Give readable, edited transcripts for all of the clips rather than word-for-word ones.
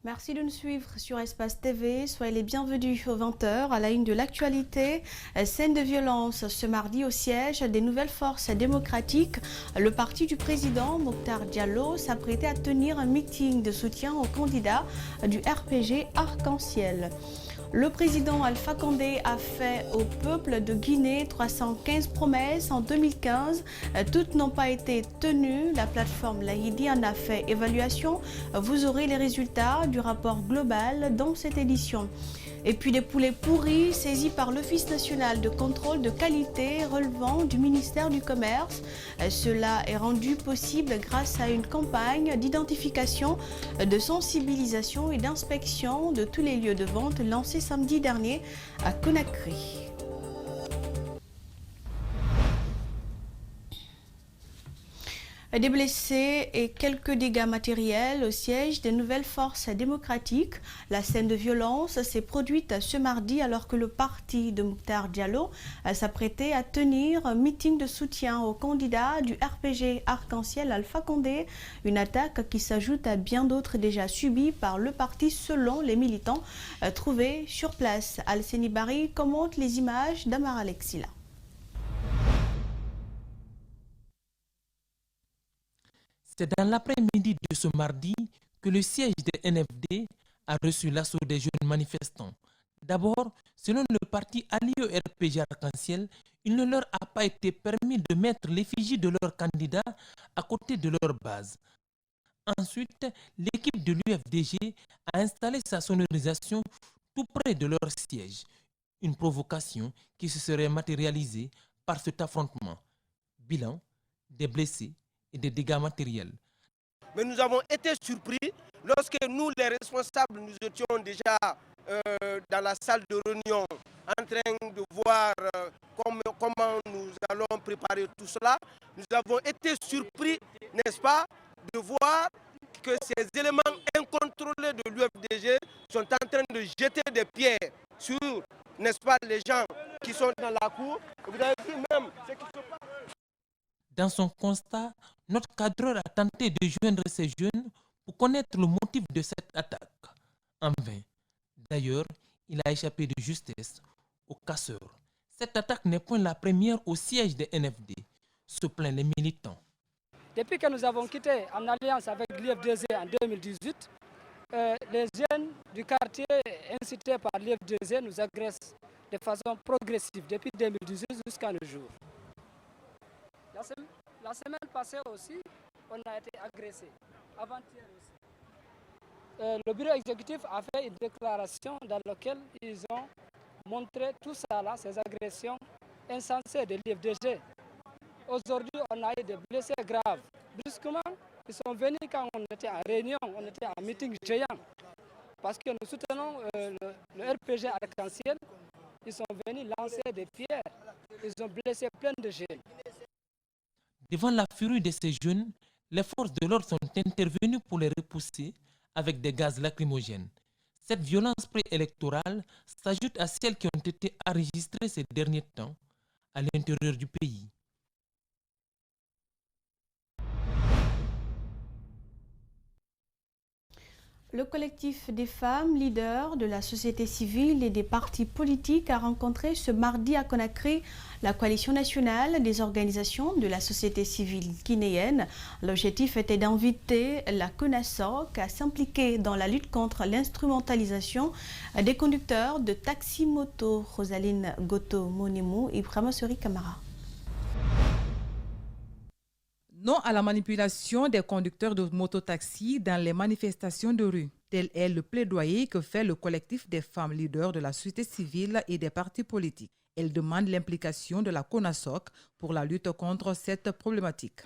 Merci de nous suivre sur Espace TV. Soyez les bienvenus aux 20 h à la une de l'actualité. Scène de violence ce mardi au siège des Nouvelles Forces démocratiques. Le parti du président Mokhtar Diallo s'apprêtait à tenir un meeting de soutien aux candidats du RPG Arc-en-Ciel. Le président Alpha Condé a fait au peuple de Guinée 315 promesses en 2015. Toutes n'ont pas été tenues. La plateforme Lahidi en a fait évaluation. Vous aurez les résultats du rapport global dans cette édition. Et puis des poulets pourris saisis par l'Office national de contrôle de qualité relevant du ministère du Commerce. Cela est rendu possible grâce à une campagne d'identification, de sensibilisation et d'inspection de tous les lieux de vente lancée samedi dernier à Conakry. Des blessés et quelques dégâts matériels au siège des Nouvelles Forces démocratiques. La scène de violence s'est produite ce mardi alors que le parti de Mokhtar Diallo s'apprêtait à tenir un meeting de soutien au candidat du RPG Arc-en-Ciel Alpha Condé. Une attaque qui s'ajoute à bien d'autres déjà subies par le parti selon les militants trouvés sur place. Alceni Bari commente les images d'Amar Alexila. C'est dans l'après-midi de ce mardi que le siège des NFD a reçu l'assaut des jeunes manifestants. D'abord, selon le parti allié au RPG Arc-en-Ciel, il ne leur a pas été permis de mettre l'effigie de leur candidat à côté de leur base. Ensuite, l'équipe de l'UFDG a installé sa sonorisation tout près de leur siège. Une provocation qui se serait matérialisée par cet affrontement. Bilan, des blessés et des dégâts matériels. Mais nous avons été surpris lorsque nous, les responsables, nous étions déjà dans la salle de réunion en train de voir comment nous allons préparer tout cela. Nous avons été surpris, n'est-ce pas, de voir que ces éléments incontrôlés de l'UFDG sont en train de jeter des pierres sur, n'est-ce pas, les gens qui sont dans la cour. Vous avez vu même ce qui se passe. Dans son constat, notre cadreur a tenté de joindre ces jeunes pour connaître le motif de cette attaque. En vain. D'ailleurs, il a échappé de justesse aux casseurs. Cette attaque n'est point la première au siège des NFD, se plaignent les militants. Depuis que nous avons quitté en alliance avec l'IFDG en 2018, les jeunes du quartier incités par l'IFDG nous agressent de façon progressive depuis 2018 jusqu'à nos jours. La semaine passée aussi, on a été agressé. Avant-hier aussi. Le bureau exécutif a fait une déclaration dans laquelle ils ont montré tout ça là, ces agressions insensées de l'IFDG. Aujourd'hui, on a eu des blessés graves. Brusquement, ils sont venus quand on était en réunion, on était en meeting géant. Parce que nous soutenons le RPG Arc-en-Ciel. Ils sont venus lancer des pierres. Ils ont blessé plein de jeunes. Devant la furie de ces jeunes, les forces de l'ordre sont intervenues pour les repousser avec des gaz lacrymogènes. Cette violence préélectorale s'ajoute à celles qui ont été enregistrées ces derniers temps à l'intérieur du pays. Le collectif des femmes leaders de la société civile et des partis politiques a rencontré ce mardi à Conakry la coalition nationale des organisations de la société civile guinéenne. L'objectif était d'inviter la CONASOC à s'impliquer dans la lutte contre l'instrumentalisation des conducteurs de taxi-moto. Rosaline Goto-Monimou et Bramasori Camara. Non à la manipulation des conducteurs de mototaxi dans les manifestations de rue. Tel est le plaidoyer que fait le collectif des femmes leaders de la société civile et des partis politiques. Elle demande l'implication de la CONASOC pour la lutte contre cette problématique.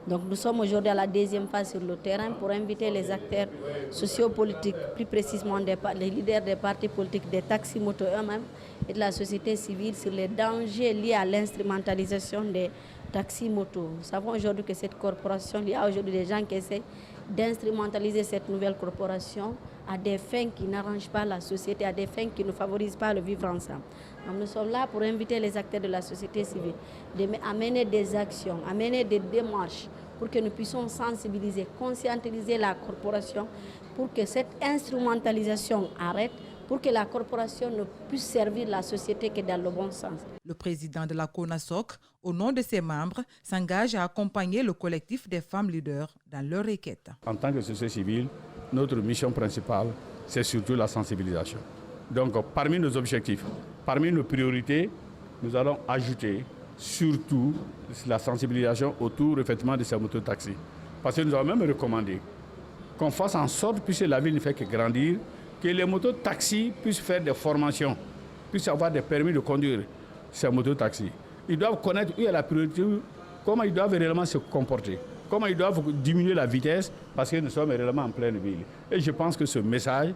Donc nous sommes aujourd'hui à la deuxième phase sur le terrain pour inviter les acteurs sociopolitiques, plus précisément les leaders des partis politiques, des taxis-motos eux-mêmes et de la société civile sur les dangers liés à l'instrumentalisation des taxis-motos. Nous savons aujourd'hui que cette corporation, il y a aujourd'hui des gens qui essaient d'instrumentaliser cette nouvelle corporation à des fins qui n'arrangent pas la société, à des fins qui ne favorisent pas le vivre ensemble. Donc nous sommes là pour inviter les acteurs de la société civile à mener des actions, à mener des démarches pour que nous puissions sensibiliser, conscientiser la corporation pour que cette instrumentalisation arrête, pour que la corporation ne puisse servir la société que dans le bon sens. Le président de la CONASOC, au nom de ses membres, s'engage à accompagner le collectif des femmes leaders dans leur requête. En tant que société civile, notre mission principale, c'est surtout la sensibilisation. Donc, parmi nos objectifs, parmi nos priorités, nous allons ajouter surtout la sensibilisation autour effectivement de ces mototaxis. Parce que nous avons même recommandé qu'on fasse en sorte, puisque la ville ne fait que grandir, que les mototaxis puissent faire des formations, puissent avoir des permis de conduire ces mototaxis. Ils doivent connaître où est la priorité, comment ils doivent réellement se comporter, comment ils doivent diminuer la vitesse, parce que nous sommes réellement en pleine ville. Et je pense que ce message,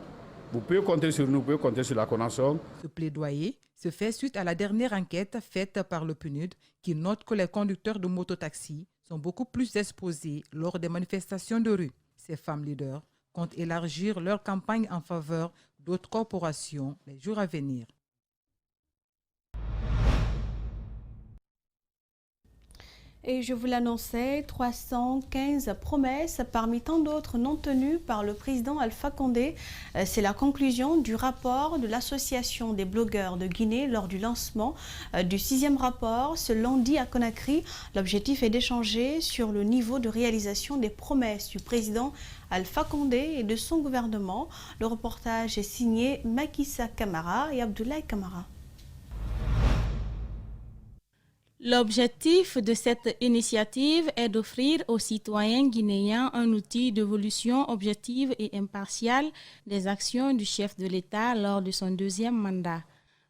vous pouvez compter sur nous, vous pouvez compter sur la CONASOC. Ce plaidoyer se fait suite à la dernière enquête faite par le PNUD qui note que les conducteurs de mototaxis sont beaucoup plus exposés lors des manifestations de rue. Ces femmes leaders comptent élargir leur campagne en faveur d'autres corporations les jours à venir. Et je vous l'annonçais, 315 promesses parmi tant d'autres non tenues par le président Alpha Condé. C'est la conclusion du rapport de l'Association des blogueurs de Guinée lors du lancement du 6e rapport ce lundi à Conakry. L'objectif est d'échanger sur le niveau de réalisation des promesses du président Alpha Condé et de son gouvernement. Le reportage est signé Makissa Camara et Abdoulaye Camara. L'objectif de cette initiative est d'offrir aux citoyens guinéens un outil d'évolution objective et impartiale des actions du chef de l'État lors de son 2e mandat.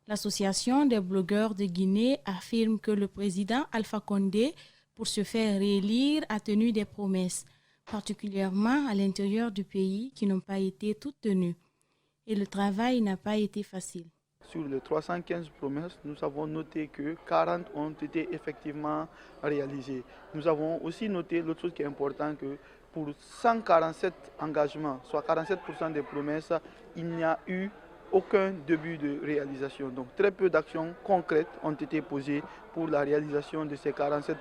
L'Association des blogueurs de Guinée affirme que le président Alpha Condé, pour se faire réélire, a tenu des promesses, particulièrement à l'intérieur du pays, qui n'ont pas été toutes tenues. Et le travail n'a pas été facile. Sur les 315 promesses, nous avons noté que 40 ont été effectivement réalisées. Nous avons aussi noté l'autre chose qui est importante, que pour 147 engagements, soit 47% des promesses, il n'y a eu aucun début de réalisation. Donc très peu d'actions concrètes ont été posées pour la réalisation de ces 47%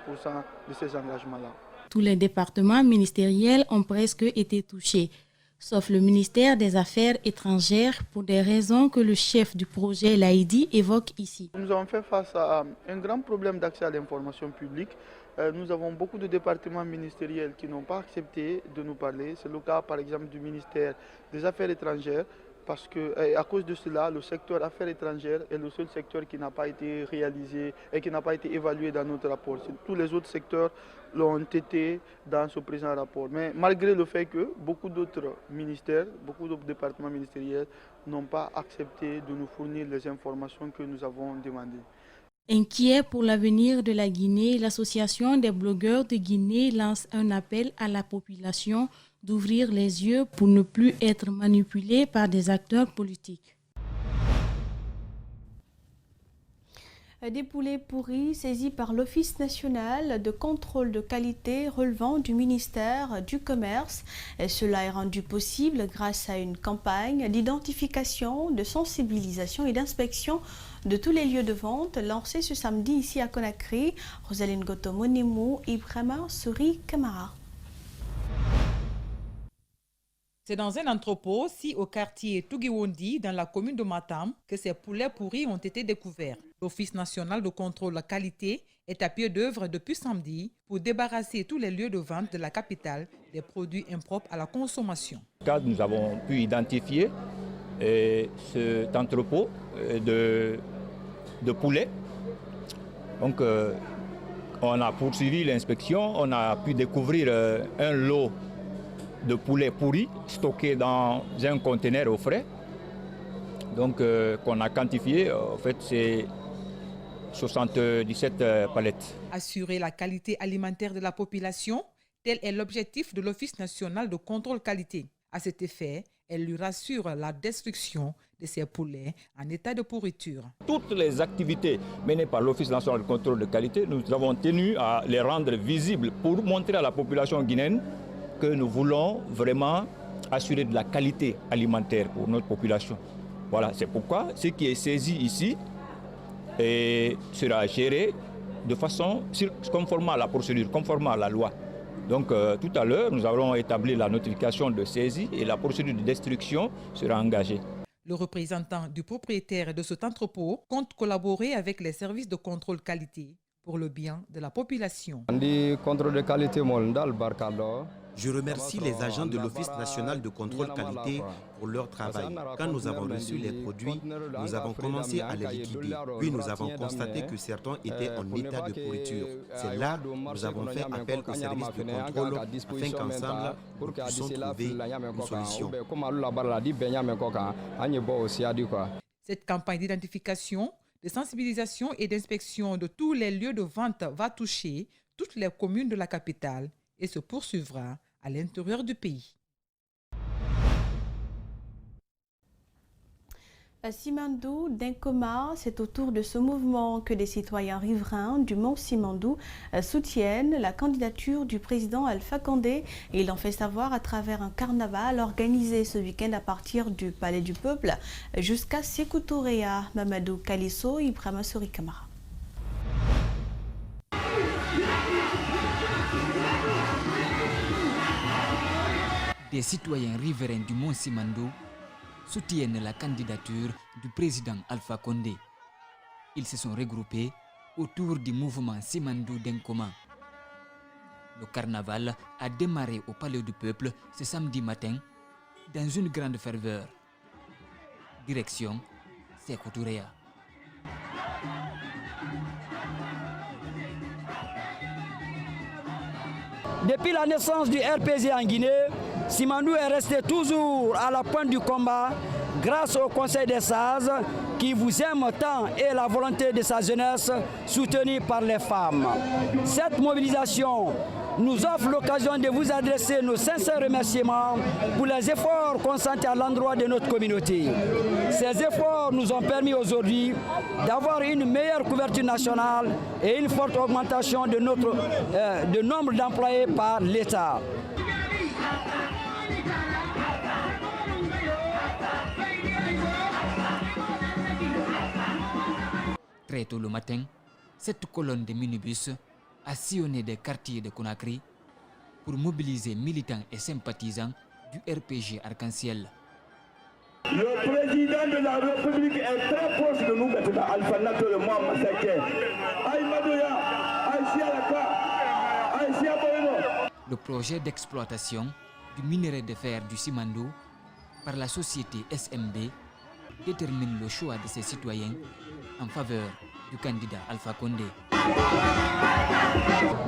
de ces engagements-là. Tous les départements ministériels ont presque été touchés, sauf le ministère des Affaires étrangères pour des raisons que le chef du projet Laïdi évoque ici. Nous avons fait face à un grand problème d'accès à l'information publique. Nous avons beaucoup de départements ministériels qui n'ont pas accepté de nous parler. C'est le cas par exemple du ministère des Affaires étrangères, parce qu'à cause de cela, le secteur affaires étrangères est le seul secteur qui n'a pas été réalisé et qui n'a pas été évalué dans notre rapport. Tous les autres secteurs l'ont été dans ce présent rapport. Mais malgré le fait que beaucoup d'autres ministères, beaucoup d'autres départements ministériels n'ont pas accepté de nous fournir les informations que nous avons demandées. Inquiet pour l'avenir de la Guinée, l'Association des blogueurs de Guinée lance un appel à la population d'ouvrir les yeux pour ne plus être manipulés par des acteurs politiques. Des poulets pourris saisis par l'Office national de contrôle de qualité relevant du ministère du Commerce. Et cela est rendu possible grâce à une campagne d'identification, de sensibilisation et d'inspection de tous les lieux de vente lancée ce samedi ici à Conakry. Rosaline Goto-Monimou, Ibrahima Souri Camara. C'est dans un entrepôt, au quartier Tugiwondi, dans la commune de Matam, que ces poulets pourris ont été découverts. L'Office national de contrôle de la qualité est à pied d'œuvre depuis samedi pour débarrasser tous les lieux de vente de la capitale des produits impropres à la consommation. Nous avons pu identifier cet entrepôt de poulets. Donc, on a poursuivi l'inspection, on a pu découvrir un lot de poulets pourris stockés dans un conteneur au frais. Donc, qu'on a quantifié, en fait, c'est 77 palettes. Assurer la qualité alimentaire de la population, tel est l'objectif de l'Office national de contrôle qualité. À cet effet, elle lui rassure la destruction de ces poulets en état de pourriture. Toutes les activités menées par l'Office national de contrôle de qualité, nous avons tenu à les rendre visibles pour montrer à la population guinéenne que nous voulons vraiment assurer de la qualité alimentaire pour notre population. Voilà, c'est pourquoi ce qui est saisi ici sera géré de façon conformément à la procédure, conformément à la loi. Donc tout à l'heure, nous allons établir la notification de saisie et la procédure de destruction sera engagée. Le représentant du propriétaire de cet entrepôt compte collaborer avec les services de contrôle qualité pour le bien de la population. Je remercie les agents de l'Office national de contrôle qualité pour leur travail. Quand nous avons reçu les produits, nous avons commencé à les liquider. Puis nous avons constaté que certains étaient en état de pourriture. C'est là que nous avons fait appel au service de contrôle afin qu'ensemble, nous puissions trouver une solution. Cette campagne d'identification, de sensibilisation et d'inspection de tous les lieux de vente va toucher toutes les communes de la capitale et se poursuivra à l'intérieur du pays. À Simandou, d'Inkoma, c'est autour de ce mouvement que des citoyens riverains du Mont Simandou soutiennent la candidature du président Alpha Condé. Et il en fait savoir à travers un carnaval organisé ce week-end à partir du Palais du Peuple jusqu'à Sékou Touréa. Mamadou Kalisso, Ibrahima Souri Kamara. Des citoyens riverains du Mont Simandou soutiennent la candidature du président Alpha Condé. Ils se sont regroupés autour du mouvement Simandou d'Inkoma. Le carnaval a démarré au Palais du Peuple ce samedi matin dans une grande ferveur. Direction Sékou Touréa. Depuis la naissance du RPG en Guinée, Simandou est resté toujours à la pointe du combat grâce au Conseil des sages qui vous aime tant et la volonté de sa jeunesse soutenue par les femmes. Cette mobilisation nous offre l'occasion de vous adresser nos sincères remerciements pour les efforts consentis à l'endroit de notre communauté. Ces efforts nous ont permis aujourd'hui d'avoir une meilleure couverture nationale et une forte augmentation de nombre d'employés par l'État. Très tôt le matin, cette colonne de minibus a sillonné des quartiers de Conakry pour mobiliser militants et sympathisants du RPG Arc-en-Ciel. Le président de la République est très proche de nous maintenant, Alpha Nato le Mohamed Massaké. Le projet d'exploitation du minerai de fer du Simandou par la société SMB détermine le choix de ses citoyens en faveur du candidat Alpha Condé.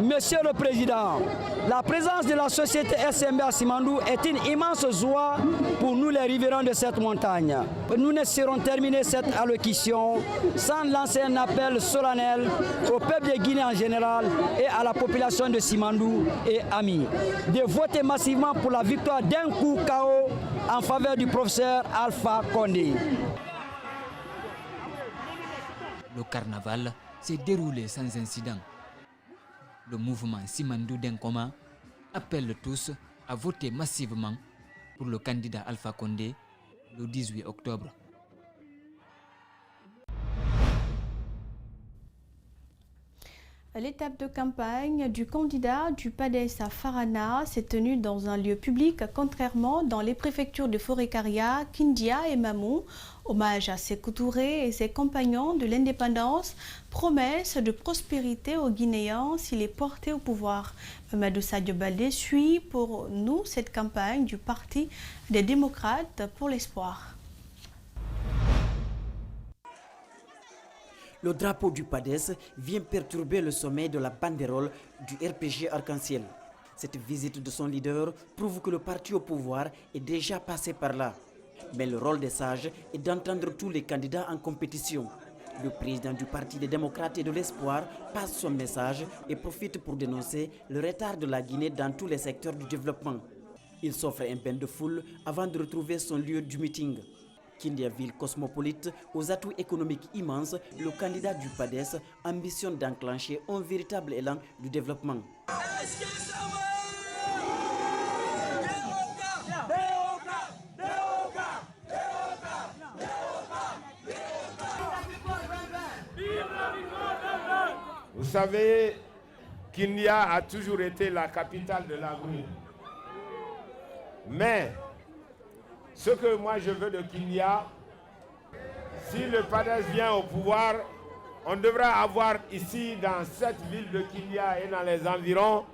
Monsieur le Président, la présence de la société SMB à Simandou est une immense joie pour nous les riverains de cette montagne. Nous ne serons terminés cette allocution sans lancer un appel solennel au peuple de Guinée en général et à la population de Simandou et amis de voter massivement pour la victoire d'un coup KO en faveur du professeur Alpha Condé. Le carnaval s'est déroulé sans incident. Le mouvement Simandou d'Inkoma appelle tous à voter massivement pour le candidat Alpha Condé le 18 octobre. L'étape de campagne du candidat du PADES à Farana s'est tenue dans un lieu public, contrairement dans les préfectures de Forêt-Karia, Kindia et Mamou. Hommage à Sékou Touré et ses compagnons de l'indépendance, promesse de prospérité aux Guinéens s'il est porté au pouvoir. Mamadou Sadio Baldé suit pour nous cette campagne du Parti des démocrates pour l'espoir. Le drapeau du PADES vient perturber le sommet de la banderole du RPG Arc-en-Ciel. Cette visite de son leader prouve que le parti au pouvoir est déjà passé par là. Mais le rôle des sages est d'entendre tous les candidats en compétition. Le président du Parti des démocrates et de l'espoir passe son message et profite pour dénoncer le retard de la Guinée dans tous les secteurs du développement. Il s'offre un bain de foule avant de retrouver son lieu du meeting. Kindia, ville cosmopolite aux atouts économiques immenses, le candidat du PADES ambitionne d'enclencher un véritable élan du développement. Vous savez Kindia a toujours été la capitale de l'agrumes. Mais ce que moi je veux de Kindia, si le PADES vient au pouvoir, on devra avoir ici, dans cette ville de Kindia et dans les environs,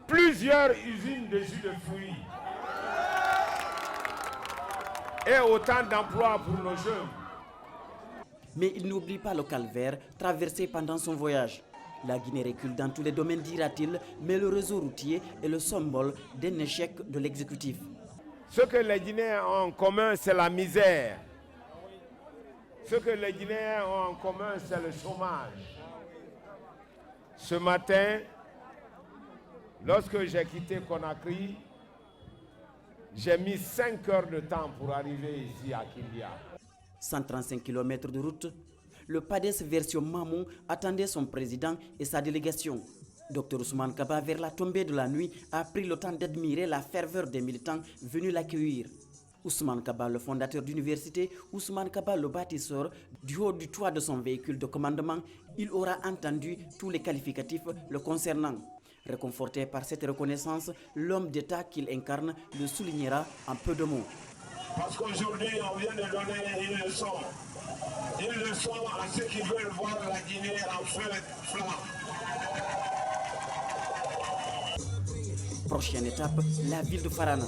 plusieurs usines de jus de fruits. Et autant d'emplois pour nos jeunes. Mais il n'oublie pas le calvaire traversé pendant son voyage. La Guinée recule dans tous les domaines, dira-t-il, mais le réseau routier est le symbole d'un échec de l'exécutif. Ce que les Guinéens ont en commun, c'est la misère. Ce que les Guinéens ont en commun, c'est le chômage. Ce matin, lorsque j'ai quitté Conakry, j'ai mis 5 heures de temps pour arriver ici à Kindia. 135 km de route, le PADES version Mamou attendait son président et sa délégation. Dr Ousmane Kaba, vers la tombée de la nuit, a pris le temps d'admirer la ferveur des militants venus l'accueillir. Ousmane Kaba, le fondateur d'université, Ousmane Kaba, le bâtisseur, du haut du toit de son véhicule de commandement, il aura entendu tous les qualificatifs le concernant. Réconforté par cette reconnaissance, l'homme d'État qu'il incarne le soulignera en peu de mots. Parce qu'aujourd'hui, on vient de donner une leçon. Une leçon à ceux qui veulent voir la Guinée en feu flamand. Prochaine étape, la ville de Farana.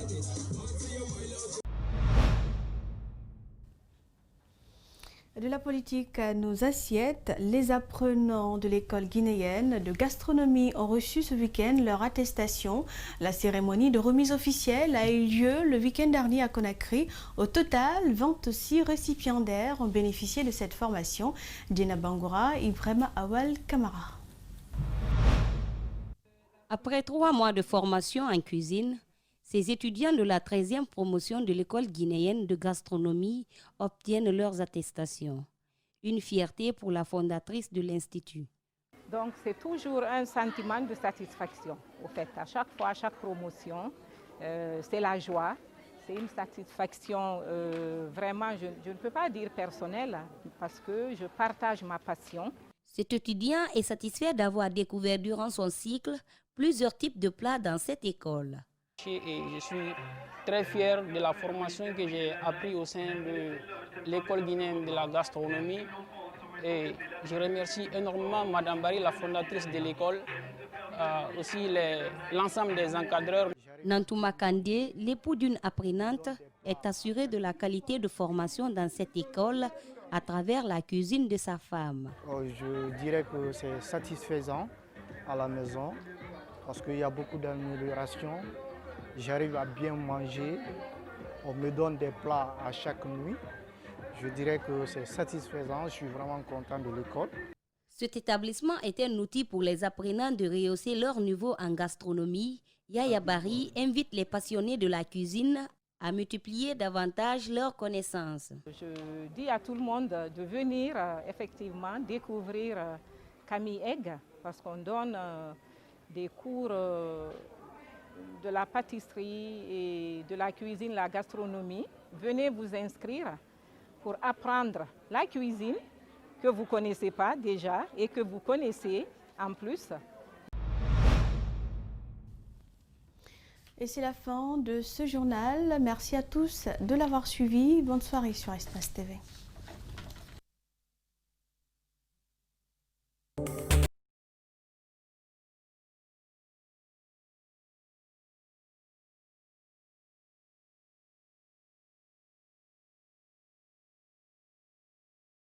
De la politique à nos assiettes, les apprenants de l'école guinéenne de gastronomie ont reçu ce week-end leur attestation. La cérémonie de remise officielle a eu lieu le week-end dernier à Conakry. Au total, 26 récipiendaires ont bénéficié de cette formation. Dina Bangoura, Ibrahima Awal Kamara. Après 3 mois de formation en cuisine, ces étudiants de la 13e promotion de l'école guinéenne de gastronomie obtiennent leurs attestations. Une fierté pour la fondatrice de l'Institut. Donc c'est toujours un sentiment de satisfaction. Au fait, à chaque fois, à chaque promotion, c'est la joie. C'est une satisfaction vraiment, je ne peux pas dire personnelle, parce que je partage ma passion. Cet étudiant est satisfait d'avoir découvert durant son cycle plusieurs types de plats dans cette école. Et je suis très fier de la formation que j'ai appris au sein de l'école guinéenne de la gastronomie. Et je remercie énormément Madame Barry, la fondatrice de l'école, aussi l'ensemble des encadreurs. Nantouma Kandé, l'époux d'une apprenante, est assuré de la qualité de formation dans cette école à travers la cuisine de sa femme. Je dirais que c'est satisfaisant à la maison parce qu'il y a beaucoup d'améliorations. J'arrive à bien manger, on me donne des plats à chaque nuit. Je dirais que c'est satisfaisant, je suis vraiment content de l'école. Cet établissement est un outil pour les apprenants de rehausser leur niveau en gastronomie. Yaya Bari invite les passionnés de la cuisine à multiplier davantage leurs connaissances. Je dis à tout le monde de venir effectivement découvrir Camille Egg parce qu'on donne des cours de la pâtisserie et de la cuisine, la gastronomie. Venez vous inscrire pour apprendre la cuisine que vous ne connaissez pas déjà et que vous connaissez en plus. Et c'est la fin de ce journal. Merci à tous de l'avoir suivi. Bonne soirée sur Espace TV.